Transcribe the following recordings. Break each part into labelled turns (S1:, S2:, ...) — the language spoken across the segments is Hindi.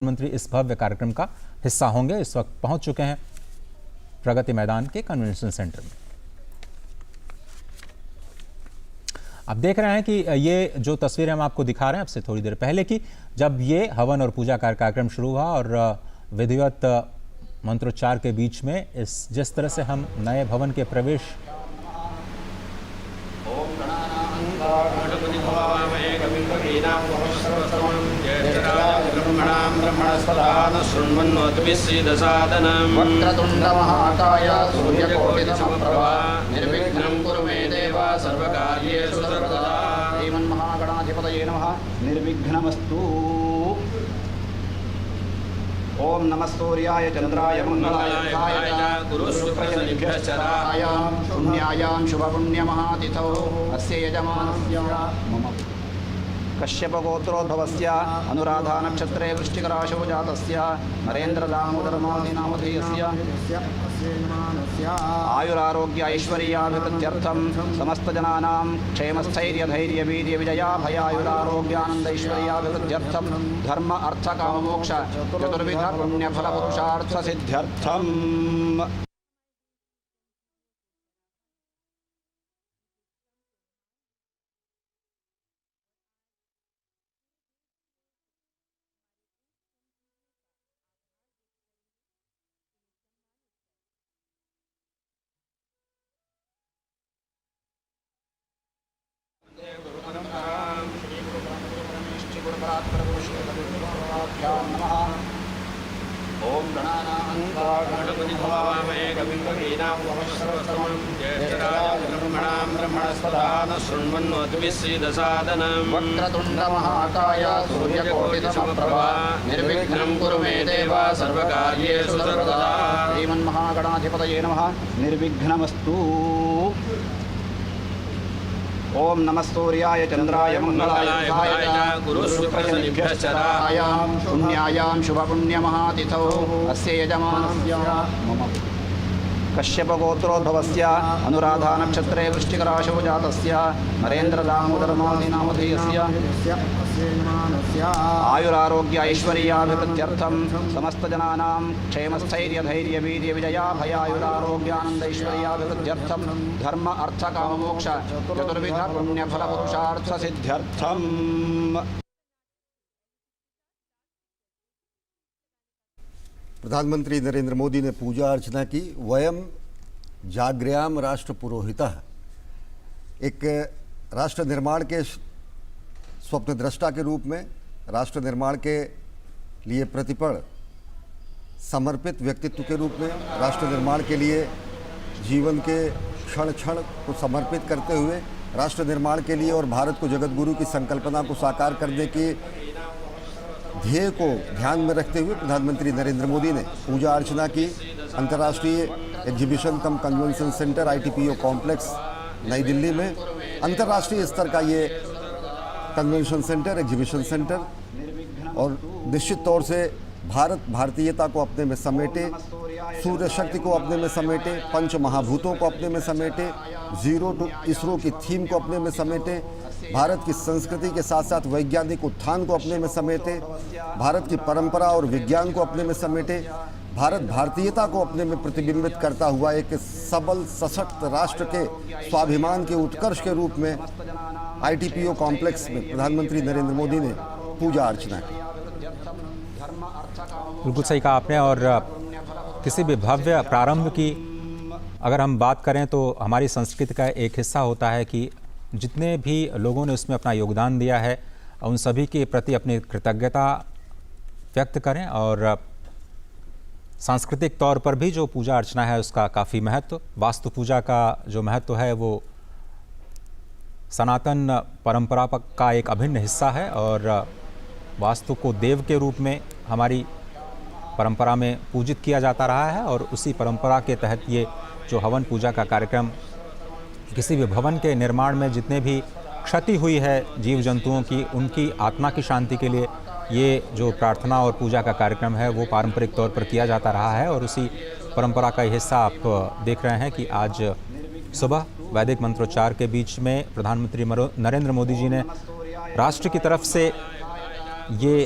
S1: प्रधानमंत्री इस भव्य कार्यक्रम का हिस्सा होंगे। इस वक्त पहुंच चुके हैं प्रगति मैदान के कन्वेंशन सेंटर में। आप देख रहे हैं कि ये जो तस्वीरें हम आपको दिखा रहे हैं अब से थोड़ी देर पहले की, जब ये हवन और पूजा का कार्यक्रम शुरू हुआ और विधिवत मंत्रोच्चार के बीच में जिस तरह से हम नए भवन के प्रवेश
S2: वक्रतुंड महाकाय सूर्यकोटिसमप्रभा निर्विघ्नं कुरु मे देव सर्वकार्येषु सर्वदा। श्रीमन्महागणाधिपतये नमः। निर्विघ्नमस्तु। ओम नमः सूर्याय चंद्राय मंगलाय गुरुशुक्रशनिभ्यश्चराय शून्यायां शुभपुण्यमहातिथौ अस्य यजमानस्य मम कश्यपगोत्रोद्भवस्य अनुराधा नक्षत्रे वृश्चिकराशौ जातस्य नरेन्द्रदामोदरमादिनामधेयस्य आयुरारोग्य ऐश्वर्याभिवृद्ध्यर्थं समस्तजनानां क्षेमस्थैर्यधैर्यवीर्यविजयाभयायुरारोग्यानन्दैश्वर्याभिवृद्ध्यर्थं धर्म अर्थ काममोक्ष चतुर्विध पुण्यफलपुरुषार्थसिद्ध्यर्थम्। ओम वक्रतुंड महाकाय सूर्यकोटिसमप्रभा निर्विघ्नं कुरु मे देव सर्वकार्येषु सर्वदा। श्रीमन्महागणाधिपतये नमः। निर्विघ्नमस्तु। ओम नमः सूर्याय चंद्राय मंगलाय गुरुशुक्रशनिभ्यश्चराय शून्यायां शुभपुण्यमहातिथौ अस्य यजमानस्य मम कश्यपगोत्रोद्भवस्य अनुराधा नक्षत्रे वृश्चिकराशौ जातस्य नरेन्द्रदामोदरमादिनामधेयस्य आयुरारोग्य ऐश्वर्याभिवृद्ध्यर्थं समस्तजनानां क्षेमस्थैर्यधैर्यवीर्यविजयाभयायुरारोग्यानन्दैश्वर्याभिवृद्ध्यर्थं धर्म अर्थ काममोक्ष चतुर्विध पुण्यफलपुरुषार्थसिद्ध्यर्थम्।
S3: प्रधानमंत्री नरेंद्र मोदी ने पूजा अर्चना की। वयम जाग्र्याम राष्ट्र पुरोहितः, एक राष्ट्र निर्माण के स्वप्नद्रष्टा के रूप में, राष्ट्र निर्माण के लिए प्रतिपल समर्पित व्यक्तित्व के रूप में, राष्ट्र निर्माण के लिए जीवन के क्षण क्षण को समर्पित करते हुए, राष्ट्र निर्माण के लिए और भारत को जगत गुरु की संकल्पना को साकार करने के ध्येय को ध्यान में रखते हुए प्रधानमंत्री नरेंद्र मोदी ने पूजा अर्चना की। अंतर्राष्ट्रीय एग्जीबिशन कम कन्वेंशन सेंटर ITPO कॉम्प्लेक्स नई दिल्ली में अंतर्राष्ट्रीय स्तर का ये कन्वेंशन सेंटर, एग्जीबिशन सेंटर, और निश्चित तौर से भारत भारतीयता को अपने में समेटे, सूर्य शक्ति को अपने में समेटे, पंच महाभूतों को अपने में समेटे, जीरो टू इसरो की थीम को अपने में समेटे, भारत की संस्कृति के साथ साथ वैज्ञानिक उत्थान को अपने में समेटे, भारत की परंपरा और विज्ञान को अपने में समेटे, भारत भारतीयता को अपने में प्रतिबिंबित करता हुआ एक सबल सशक्त राष्ट्र के स्वाभिमान के उत्कर्ष के रूप में ITPO कॉम्प्लेक्स में प्रधानमंत्री नरेंद्र मोदी ने पूजा अर्चना की।
S1: बिल्कुल सही कहा आपने। और किसी भी भव्य प्रारंभ की अगर हम बात करें तो हमारी संस्कृति का एक हिस्सा होता है कि जितने भी लोगों ने उसमें अपना योगदान दिया है उन सभी के प्रति अपनी कृतज्ञता व्यक्त करें। और सांस्कृतिक तौर पर भी जो पूजा अर्चना है उसका काफ़ी महत्व, वास्तु पूजा का जो महत्व है वो सनातन परंपरा का एक अभिन्न हिस्सा है। और वास्तु को देव के रूप में हमारी परंपरा में पूजित किया जाता रहा है। और उसी परंपरा के तहत ये जो हवन पूजा का कार्यक्रम, किसी भी भवन के निर्माण में जितने भी क्षति हुई है जीव जंतुओं की, उनकी आत्मा की शांति के लिए ये जो प्रार्थना और पूजा का कार्यक्रम है वो पारंपरिक तौर पर किया जाता रहा है। और उसी परंपरा का हिस्सा आप देख रहे हैं कि आज सुबह वैदिक मंत्रोच्चार के बीच में प्रधानमंत्री नरेंद्र मोदी जी ने राष्ट्र की तरफ से ये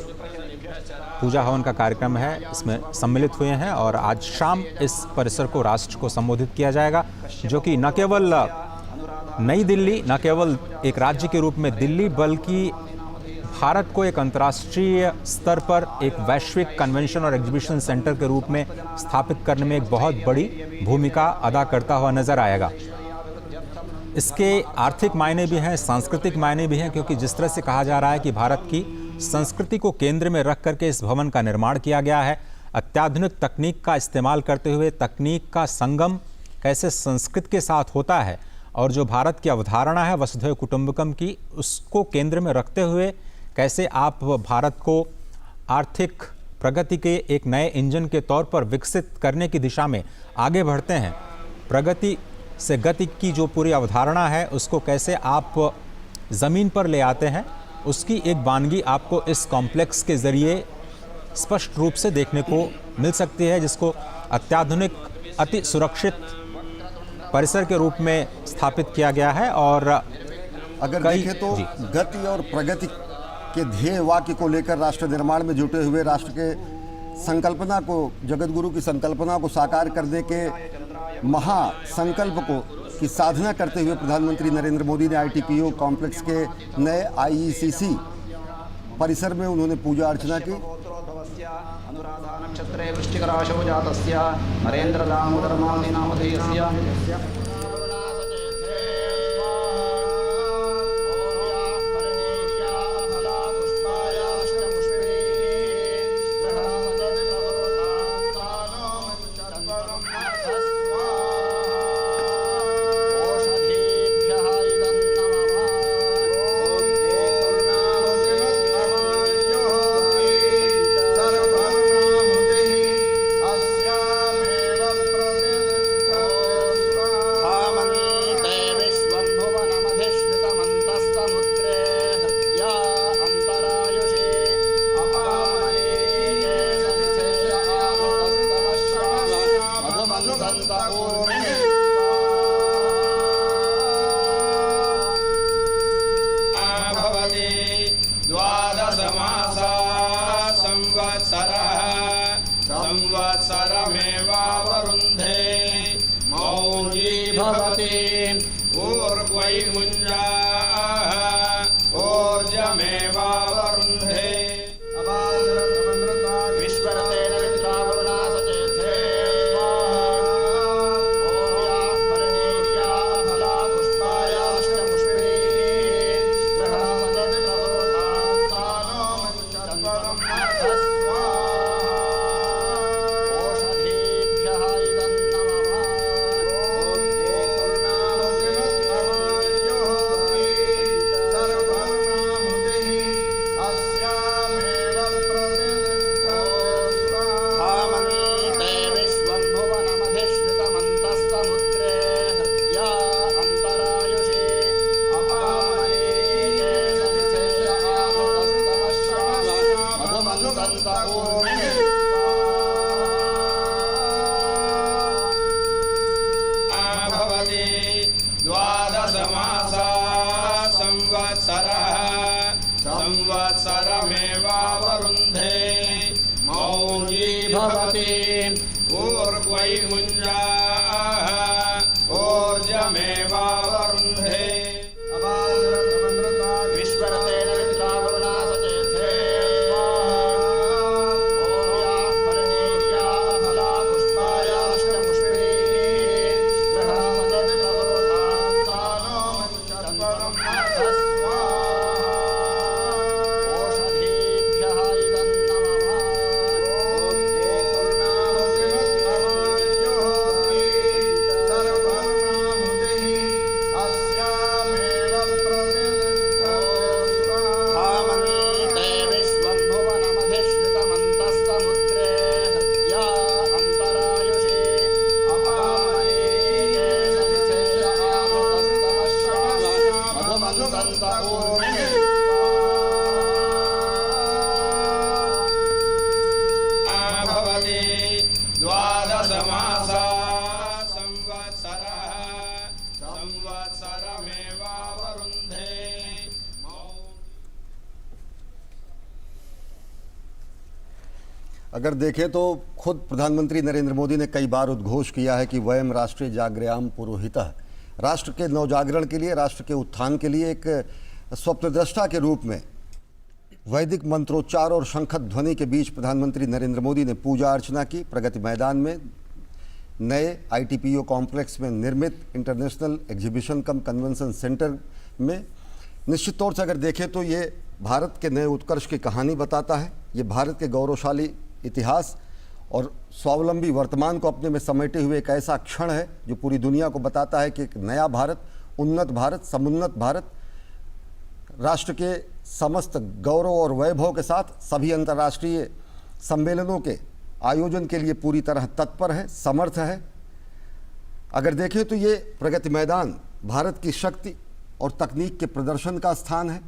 S1: पूजा हवन का कार्यक्रम है इसमें सम्मिलित हुए हैं और आज शाम इस परिसर को राष्ट्र को संबोधित किया जाएगा, जो कि न केवल नई दिल्ली, न केवल एक राज्य के रूप में दिल्ली, बल्कि भारत को एक अंतर्राष्ट्रीय स्तर पर एक वैश्विक कन्वेंशन और एग्जीबिशन सेंटर के रूप में स्थापित करने में एक बहुत बड़ी भूमिका अदा करता हुआ नजर आएगा। इसके आर्थिक मायने भी हैं, सांस्कृतिक मायने भी हैं, क्योंकि जिस तरह से कहा जा रहा है कि भारत की संस्कृति को केंद्र में रख करके इस भवन का निर्माण किया गया है। अत्याधुनिक तकनीक का इस्तेमाल करते हुए तकनीक का संगम कैसे संस्कृत के साथ होता है और जो भारत की अवधारणा है वसुधैव कुटुंबकम की, उसको केंद्र में रखते हुए कैसे आप भारत को आर्थिक प्रगति के एक नए इंजन के तौर पर विकसित करने की दिशा में आगे बढ़ते हैं। प्रगति से गति की जो पूरी अवधारणा है उसको कैसे आप ज़मीन पर ले आते हैं, उसकी एक वानगी आपको इस कॉम्प्लेक्स के ज़रिए स्पष्ट रूप से देखने को मिल सकती है, जिसको अत्याधुनिक अति सुरक्षित परिसर के रूप में स्थापित किया गया है। और
S3: अगर देखें तो गति और प्रगति के ध्येय वाक्य को लेकर राष्ट्र निर्माण में जुटे हुए राष्ट्र के संकल्पना को, जगत गुरु की संकल्पना को साकार करने के महासंकल्प को की साधना करते हुए प्रधानमंत्री नरेंद्र मोदी ने ITPO कॉम्प्लेक्स के नए IECC परिसर में उन्होंने पूजा अर्चना की।
S2: अनुराधा नक्षत्रे वृश्चिकराशौ जातस्य नरेंद्र दामोदर मालनी नामधेयस्य
S4: संवत्सरमेवावरुन्धे मौञ्जी भवति ऊर्ध्वै मुञ्जाः ऊर्जमेवावरुन्धे विश्वरतेन विद्रावरुणासचेत्से संवत्सरमेवावरुन्धे मौञ्जी भवति ऊर्ध्वै मुञ्जाः ऊर्जमेवावरुन्धे विश्वरतेन विद्रावरुणासचेत्से
S3: अगर देखें तो खुद प्रधानमंत्री नरेंद्र मोदी ने कई बार उद्घोष किया है कि वयम राष्ट्रे जागृयाम पुरोहितः, राष्ट्र के नवजागरण के लिए, राष्ट्र के उत्थान के लिए एक स्वप्नद्रष्टा के रूप में वैदिक मंत्रोच्चार और शंख ध्वनि के बीच प्रधानमंत्री नरेंद्र मोदी ने पूजा अर्चना की। प्रगति मैदान में नए ITPO कॉम्प्लेक्स में निर्मित इंटरनेशनल एग्जीबिशन कम कन्वेंशन सेंटर में निश्चित तौर से अगर देखें तो ये भारत के नए उत्कर्ष की कहानी बताता है। ये भारत के गौरवशाली इतिहास और स्वावलंबी वर्तमान को अपने में समेटे हुए एक ऐसा क्षण है जो पूरी दुनिया को बताता है कि एक नया भारत, उन्नत भारत, समुन्नत भारत राष्ट्र के समस्त गौरव और वैभव के साथ सभी अंतर्राष्ट्रीय सम्मेलनों के आयोजन के लिए पूरी तरह तत्पर है, समर्थ है। अगर देखें तो ये प्रगति मैदान भारत की शक्ति और तकनीक के प्रदर्शन का स्थान है।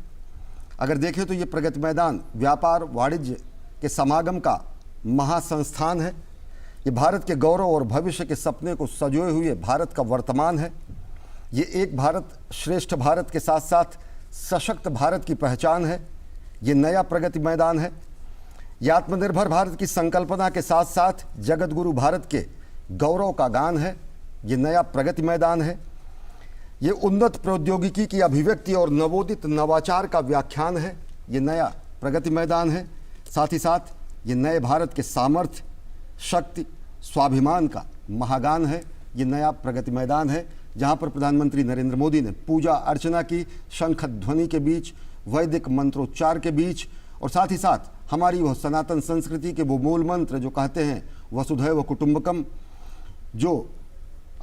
S3: अगर देखें तो ये प्रगति मैदान व्यापार वाणिज्य के समागम का महासंस्थान है। ये भारत के गौरव और भविष्य के सपने को सजोए हुए भारत का वर्तमान है। ये एक भारत श्रेष्ठ भारत के साथ साथ सशक्त भारत की पहचान है। ये नया प्रगति मैदान है। ये आत्मनिर्भर भारत की संकल्पना के साथ साथ जगत गुरु भारत के गौरव का गान है। ये नया प्रगति मैदान है। ये उन्नत प्रौद्योगिकी की अभिव्यक्ति और नवोदित नवाचार का व्याख्यान है। ये नया प्रगति मैदान है। साथ ही साथ ये नए भारत के सामर्थ्य, शक्ति, स्वाभिमान का महागान है। ये नया प्रगति मैदान है जहाँ पर प्रधानमंत्री नरेंद्र मोदी ने पूजा अर्चना की, शंख ध्वनि के बीच, वैदिक मंत्रोच्चार के बीच, और साथ ही साथ हमारी वह सनातन संस्कृति के वो मूल मंत्र जो कहते हैं वसुधैव कुटुंबकम, जो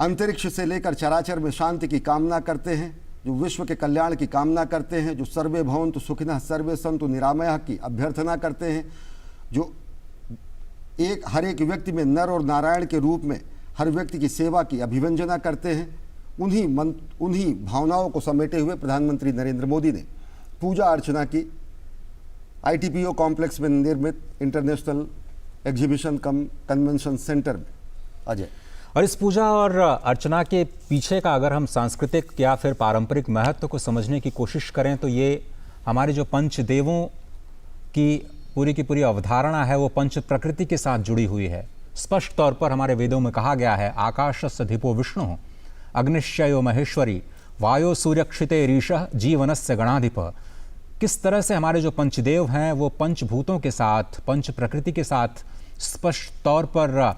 S3: अंतरिक्ष से लेकर चराचर में शांति की कामना करते हैं, जो विश्व के कल्याण की कामना करते हैं, जो सर्वे भवन्तु सुखिनः सर्वे सन्तु निरामयः की अभ्यर्थना करते हैं, जो हर एक व्यक्ति में नर और नारायण के रूप में हर व्यक्ति की सेवा की अभिव्यंजना करते हैं, उन्हीं भावनाओं को समेटे हुए प्रधानमंत्री नरेंद्र मोदी ने पूजा अर्चना की ITPO कॉम्प्लेक्स में निर्मित इंटरनेशनल एग्जीबिशन कम कन्वेंशन सेंटर में। अजय,
S1: और इस पूजा और अर्चना के पीछे का अगर हम सांस्कृतिक या फिर पारंपरिक महत्व को समझने की कोशिश करें तो ये हमारे जो पंचदेवों की पूरी अवधारणा है वो पंच प्रकृति के साथ जुड़ी हुई है। स्पष्ट तौर पर हमारे वेदों में कहा गया है, आकाशस्य धिपो विष्णु अग्निश्चयो महेश्वरी वायो सूर्यक्षिते रीशः जीवनस्य गणाधिप। किस तरह से हमारे जो पंचदेव हैं वो पंचभूतों के साथ, पंच प्रकृति के साथ स्पष्ट तौर पर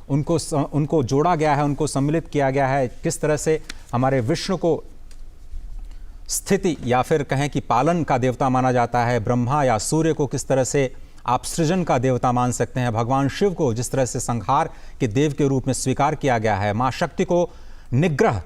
S1: उनको जोड़ा गया है, उनको सम्मिलित किया गया है। किस तरह से हमारे विष्णु को स्थिति या फिर कहें कि पालन का देवता माना जाता है, ब्रह्मा या सूर्य को किस तरह से आप सृजन का देवता मान सकते हैं, भगवान शिव को जिस तरह से संहार के देव के रूप में स्वीकार किया गया है, माँ शक्ति को निग्रह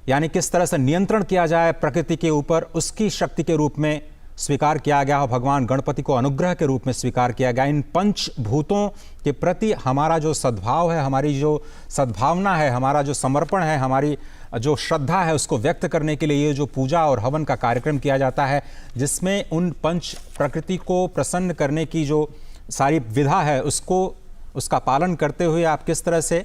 S1: यानी किस तरह से नियंत्रण किया जाए प्रकृति के ऊपर उसकी शक्ति के रूप में स्वीकार किया गया हो, भगवान गणपति को अनुग्रह के रूप में स्वीकार किया गया। इन पंचभूतों के प्रति हमारा जो सद्भाव है, हमारी जो सद्भावना है, हमारा जो समर्पण है, हमारी जो श्रद्धा है, उसको व्यक्त करने के लिए ये जो पूजा और हवन का कार्यक्रम किया जाता है, जिसमें उन पंच प्रकृति को प्रसन्न करने की जो सारी विधा है उसका पालन करते हुए आप किस तरह से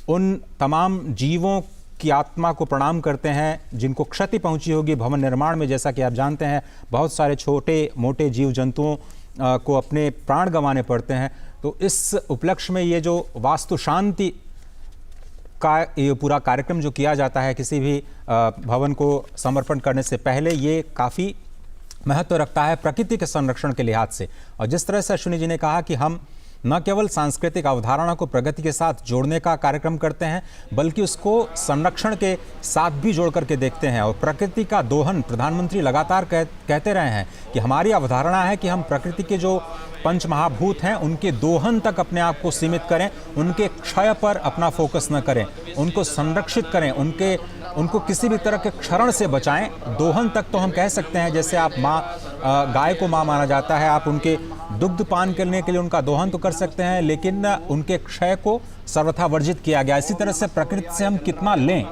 S1: उन तमाम जीवों की आत्मा को प्रणाम करते हैं जिनको क्षति पहुंची होगी भवन निर्माण में। जैसा कि आप जानते हैं बहुत सारे छोटे मोटे जीव जंतुओं को अपने प्राण गंवाने पड़ते हैं। तो इस उपलक्ष्य में ये जो वास्तु शांति का ये पूरा कार्यक्रम जो किया जाता है किसी भी भवन को समर्पण करने से पहले, ये काफ़ी महत्व रखता है प्रकृति के संरक्षण के लिहाज से। और जिस तरह से अश्विनी जी ने कहा कि हम न केवल सांस्कृतिक अवधारणा को प्रगति के साथ जोड़ने का कार्यक्रम करते हैं बल्कि उसको संरक्षण के साथ भी जोड़ करके देखते हैं। और प्रकृति का दोहन प्रधानमंत्री लगातार कहते रहे हैं कि हमारी अवधारणा है कि हम प्रकृति के जो पंच महाभूत हैं उनके दोहन तक अपने आप को सीमित करें, उनके क्षय पर अपना फोकस न करें, उनको संरक्षित करें, उनको किसी भी तरह के क्षरण से बचाएं। दोहन तक तो हम कह सकते हैं, जैसे आप गाय को माँ माना जाता है, आप उनके दुग्ध पान करने के लिए उनका दोहन तो कर सकते हैं, लेकिन उनके क्षय को सर्वथा वर्जित किया गया। इसी तरह से प्रकृति से हम कितना लें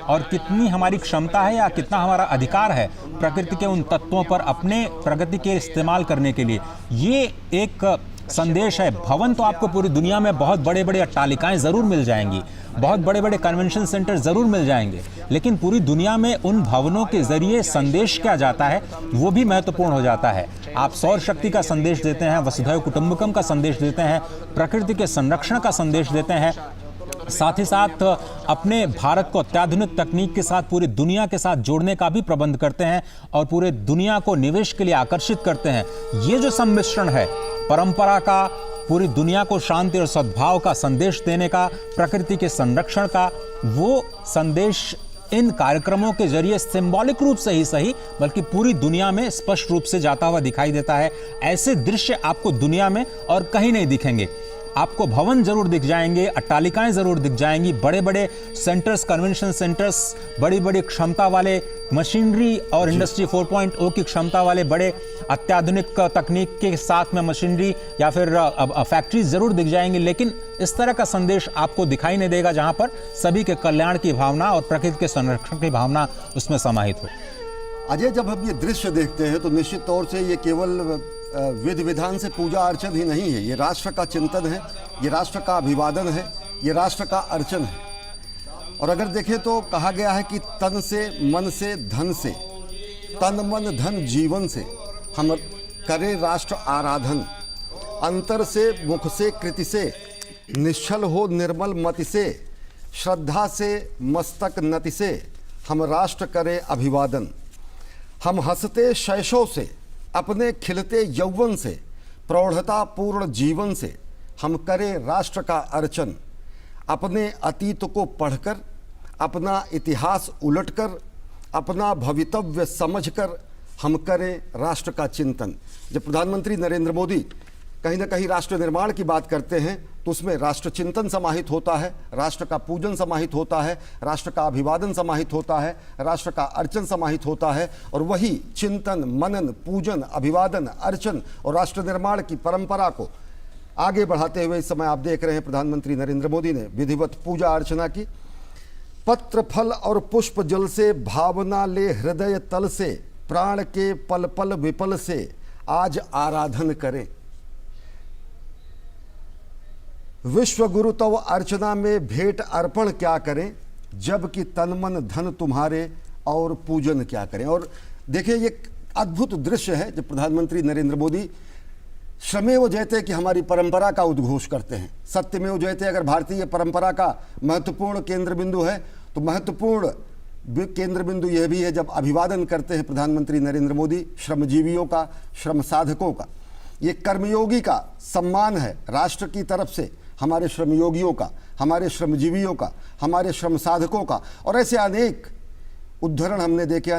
S1: और कितनी हमारी क्षमता है या कितना हमारा अधिकार है प्रकृति के उन तत्वों पर अपने प्रगति के इस्तेमाल करने के लिए, ये एक संदेश है। भवन तो आपको पूरी दुनिया में बहुत बड़े बड़े अट्टालिकाएं ज़रूर मिल जाएंगी, बहुत बड़े बड़े कन्वेंशन सेंटर ज़रूर मिल जाएंगे, लेकिन पूरी दुनिया में उन भवनों के जरिए संदेश क्या जाता है वो भी महत्वपूर्ण हो जाता है। आप सौर शक्ति का संदेश देते हैं, वसुधैव कुटुंबकम का संदेश देते हैं, प्रकृति के संरक्षण का संदेश देते हैं, साथ ही साथ अपने भारत को अत्याधुनिक तकनीक के साथ पूरी दुनिया के साथ जोड़ने का भी प्रबंध करते हैं और पूरे दुनिया को निवेश के लिए आकर्षित करते हैं। ये जो सम्मिश्रण है परंपरा का, पूरी दुनिया को शांति और सद्भाव का संदेश देने का, प्रकृति के संरक्षण का, वो संदेश इन कार्यक्रमों के जरिए सिंबॉलिक रूप से ही सही बल्कि पूरी दुनिया में स्पष्ट रूप से जाता हुआ दिखाई देता है। ऐसे दृश्य आपको दुनिया में और कहीं नहीं दिखेंगे। आपको भवन जरूर दिख जाएंगे, अट्टालिकाएं जरूर दिख जाएंगी, बड़े बड़े सेंटर्स, कन्वेंशन सेंटर्स, बड़ी बड़ी क्षमता वाले मशीनरी और इंडस्ट्री 4.0 की क्षमता वाले बड़े अत्याधुनिक तकनीक के साथ में मशीनरी या फिर फैक्ट्रीज जरूर दिख जाएंगी, लेकिन इस तरह का संदेश आपको दिखाई नहीं देगा जहां पर सभी के कल्याण की भावना और प्रकृति के संरक्षण की भावना उसमें समाहित हो।
S3: अजय, जब हम ये दृश्य देखते हैं तो निश्चित तौर से ये केवल विधि विधान से पूजा अर्चन ही नहीं है, ये राष्ट्र का चिंतन है, ये राष्ट्र का अभिवादन है, ये राष्ट्र का अर्चन है। और अगर देखें तो कहा गया है कि तन से, मन से, धन से, तन मन धन जीवन से हम करें राष्ट्र आराधन, अंतर से, मुख से, कृति से, निश्चल हो निर्मल मति से, श्रद्धा से, मस्तक नति से हम राष्ट्र करें अभिवादन। हम हंसते शैशव से, अपने खिलते यौवन से, प्रौढ़ता पूर्ण जीवन से हम करें राष्ट्र का अर्चन। अपने अतीत को पढ़कर, अपना इतिहास उलटकर, अपना भवितव्य समझकर हम करें राष्ट्र का चिंतन। जब प्रधानमंत्री नरेंद्र मोदी कहीं ना कहीं राष्ट्र निर्माण की बात करते हैं तो उसमें राष्ट्र चिंतन समाहित होता है, राष्ट्र का पूजन समाहित होता है, राष्ट्र का अभिवादन समाहित होता है, राष्ट्र का अर्चन समाहित होता है। और वही चिंतन, मनन, पूजन, अभिवादन, अर्चन और राष्ट्र निर्माण की परंपरा को आगे बढ़ाते हुए इस समय आप देख रहे हैं प्रधानमंत्री नरेंद्र मोदी ने विधिवत पूजा अर्चना की। पत्र फल और पुष्प जल से, भावना ले हृदय तल से, प्राण के पल पल विपल से आज आराधन करें। विश्व गुरु तव अर्चना में भेंट अर्पण क्या करें, जबकि तन मन धन तुम्हारे और पूजन क्या करें। और देखिए ये अद्भुत दृश्य है जब प्रधानमंत्री नरेंद्र मोदी श्रमेव जयते की हमारी परंपरा का उद्घोष करते हैं। सत्यमेव जयते अगर भारतीय परंपरा का महत्वपूर्ण केंद्र बिंदु है तो महत्वपूर्ण केंद्र बिंदु यह भी है जब अभिवादन करते हैं प्रधानमंत्री नरेंद्र मोदी श्रमजीवियों का, श्रम साधकों का। ये कर्मयोगी का सम्मान है राष्ट्र की तरफ से, हमारे श्रमयोगियों का, हमारे श्रमजीवियों का, हमारे श्रम साधकों का। और ऐसे अनेक उदाहरण हमने देखे,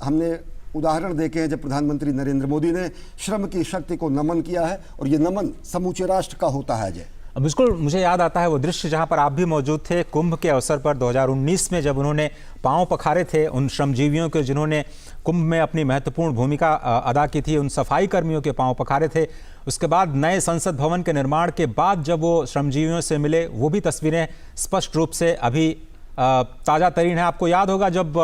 S3: हमने उदाहरण देखे हैं जब प्रधानमंत्री नरेंद्र मोदी ने श्रम की शक्ति को नमन किया है और ये नमन समूचे राष्ट्र का होता है। अजय,
S1: बिल्कुल मुझे याद आता है वो दृश्य जहां पर आप भी मौजूद थे कुंभ के अवसर पर 2019 में, जब उन्होंने पांव पखारे थे उन श्रमजीवियों के जिन्होंने कुंभ में अपनी महत्वपूर्ण भूमिका अदा की थी, उन सफाई कर्मियों के पांव पखारे थे। उसके बाद नए संसद भवन के निर्माण के बाद जब वो श्रमजीवियों से मिले, वो भी तस्वीरें स्पष्ट रूप से अभी ताज़ा तरीन है। आपको याद होगा जब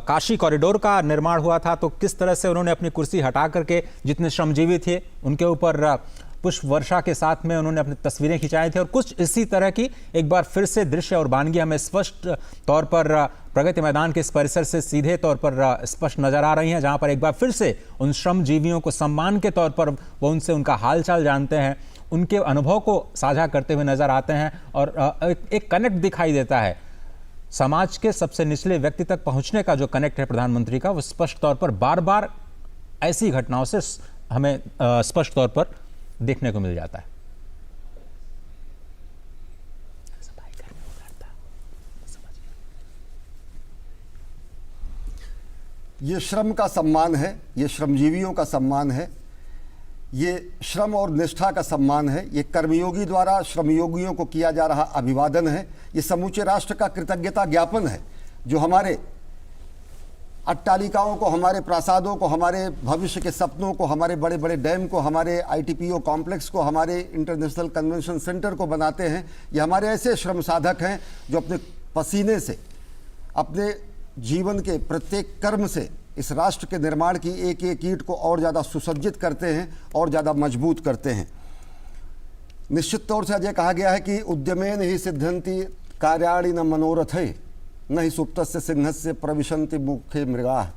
S1: काशी कॉरिडोर का निर्माण हुआ था तो किस तरह से उन्होंने अपनी कुर्सी हटा करके जितने श्रमजीवी थे उनके ऊपर पुष्प वर्षा के साथ में उन्होंने अपनी तस्वीरें खिंचाई थी। और कुछ इसी तरह की एक बार फिर से दृश्य और वानगी हमें स्पष्ट तौर पर प्रगति मैदान के इस परिसर से सीधे तौर पर स्पष्ट नजर आ रही हैं, जहां पर एक बार फिर से उन श्रमजीवियों को सम्मान के तौर पर वो उनसे उनका हालचाल जानते हैं, उनके अनुभव को साझा करते हुए नजर आते हैं और एक कनेक्ट दिखाई देता है। समाज के सबसे निचले व्यक्ति तक पहुंचने का जो कनेक्ट है प्रधानमंत्री का, वो स्पष्ट तौर पर बार बार ऐसी घटनाओं से हमें स्पष्ट तौर पर देखने को मिल जाता है।
S3: ये श्रम का सम्मान है, ये श्रमजीवियों का सम्मान है, ये श्रम और निष्ठा का सम्मान है, ये कर्मयोगी द्वारा श्रमयोगियों को किया जा रहा अभिवादन है, ये समूचे राष्ट्र का कृतज्ञता ज्ञापन है जो हमारे अट्टालिकाओं को, हमारे प्रासादों को, हमारे भविष्य के सपनों को, हमारे बड़े बड़े डैम को, हमारे ITPO कॉम्प्लेक्स को, हमारे इंटरनेशनल कन्वेंशन सेंटर को बनाते हैं। ये हमारे ऐसे श्रम साधक हैं जो अपने पसीने से, अपने जीवन के प्रत्येक कर्म से इस राष्ट्र के निर्माण की एक एक ईंट को और ज़्यादा सुसज्जित करते हैं और ज़्यादा मजबूत करते हैं। निश्चित तौर से अजय कहा गया है कि उद्यमेन ही सिद्धंति कार्याणि न मनोरथे न ही सुप्तस्य सिंहस्य प्रविशन्ति मुखे मृगाः।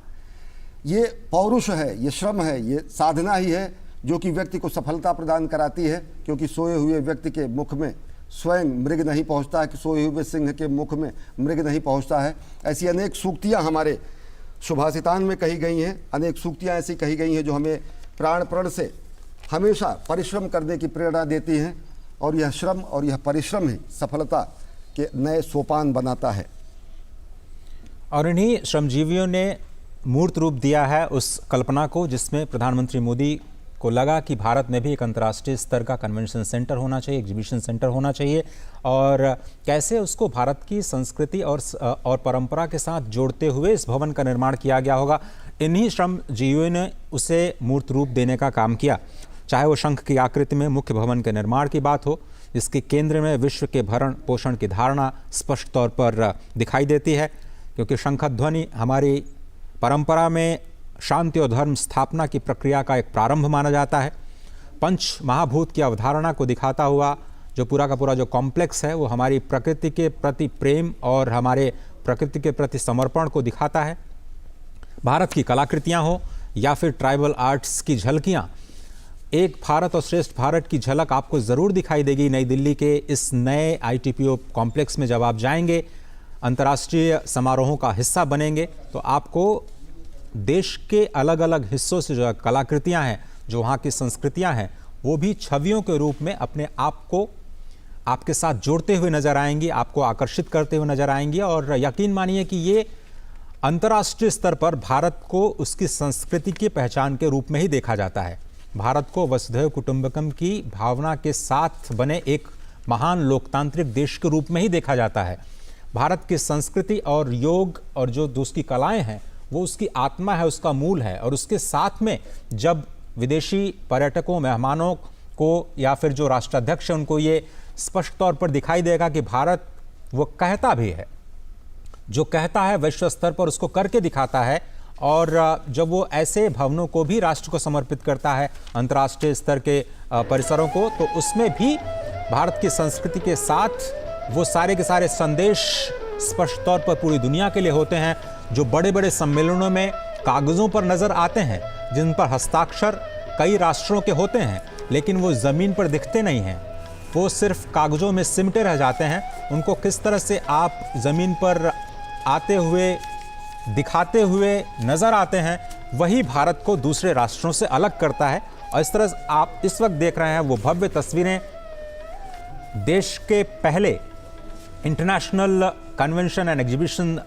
S3: ये पौरुष है, ये श्रम है, ये साधना ही है जो कि व्यक्ति को सफलता प्रदान कराती है, क्योंकि सोए हुए व्यक्ति के मुख में स्वयं मृग नहीं पहुंचता है, कि सोए हुए सिंह के मुख में मृग नहीं पहुंचता है। ऐसी अनेक सूक्तियां हमारे सुभाषितान में कही गई हैं, अनेक सूक्तियां ऐसी कही गई हैं जो हमें प्राण प्रण से हमेशा परिश्रम करने की प्रेरणा देती हैं, और यह श्रम और यह परिश्रम ही सफलता के नए सोपान बनाता है।
S1: और इन्हीं श्रमजीवियों ने मूर्त रूप दिया है उस कल्पना को जिसमें प्रधानमंत्री मोदी को लगा कि भारत में भी एक अंतर्राष्ट्रीय स्तर का कन्वेंशन सेंटर होना चाहिए, एग्जीबिशन सेंटर होना चाहिए, और कैसे उसको भारत की संस्कृति और परंपरा के साथ जोड़ते हुए इस भवन का निर्माण किया गया होगा। इन्हीं श्रमजीवियों ने उसे मूर्त रूप देने का काम किया। चाहे वो शंख की आकृति में मुख्य भवन के निर्माण की बात हो, जिसके केंद्र में विश्व के भरण पोषण की धारणा स्पष्ट तौर पर दिखाई देती है, क्योंकि शंखध्वनि हमारी परंपरा में शांति और धर्म स्थापना की प्रक्रिया का एक प्रारंभ माना जाता है। पंच महाभूत की अवधारणा को दिखाता हुआ जो पूरा का पूरा जो कॉम्प्लेक्स है वो हमारी प्रकृति के प्रति प्रेम और हमारे प्रकृति के प्रति समर्पण को दिखाता है। भारत की कलाकृतियाँ हो या फिर ट्राइबल आर्ट्स की झलकियाँ, एक भारत और श्रेष्ठ भारत की झलक आपको ज़रूर दिखाई देगी नई दिल्ली के इस नए ITPO कॉम्प्लेक्स में। जब आप जाएंगे, अंतर्राष्ट्रीय समारोहों का हिस्सा बनेंगे, तो आपको देश के अलग अलग हिस्सों से जो कलाकृतियां हैं, जो वहाँ की संस्कृतियां हैं, वो भी छवियों के रूप में अपने आप को आपके साथ जोड़ते हुए नजर आएंगी, आपको आकर्षित करते हुए नजर आएंगी। और यकीन मानिए कि ये अंतर्राष्ट्रीय स्तर पर भारत को उसकी संस्कृति की पहचान के रूप में ही देखा जाता है। भारत को वसुधैव कुटुंबकम की भावना के साथ बने एक महान लोकतांत्रिक देश के रूप में ही देखा जाता है। भारत की संस्कृति और योग और जो उसकी कलाएं हैं वो उसकी आत्मा है, उसका मूल है। और उसके साथ में जब विदेशी पर्यटकों, मेहमानों को या फिर जो राष्ट्राध्यक्ष हैं उनको ये स्पष्ट तौर पर दिखाई देगा कि भारत वो कहता भी है, जो कहता है वैश्विक स्तर पर उसको करके दिखाता है। और जब वो ऐसे भवनों को भी राष्ट्र को समर्पित करता है, अंतर्राष्ट्रीय स्तर के परिसरों को, तो उसमें भी भारत की संस्कृति के साथ वो सारे के सारे संदेश स्पष्ट तौर पर पूरी दुनिया के लिए होते हैं। जो बड़े बड़े सम्मेलनों में कागज़ों पर नज़र आते हैं, जिन पर हस्ताक्षर कई राष्ट्रों के होते हैं, लेकिन वो ज़मीन पर दिखते नहीं हैं, वो सिर्फ कागज़ों में सिमटे रह जाते हैं। उनको किस तरह से आप ज़मीन पर आते हुए, दिखाते हुए नज़र आते हैं, वही भारत को दूसरे राष्ट्रों से अलग करता है। और इस तरह से आप इस वक्त देख रहे हैं वो भव्य तस्वीरें देश के पहले इंटरनेशनल कन्वेंशन एंड एग्जीबिशन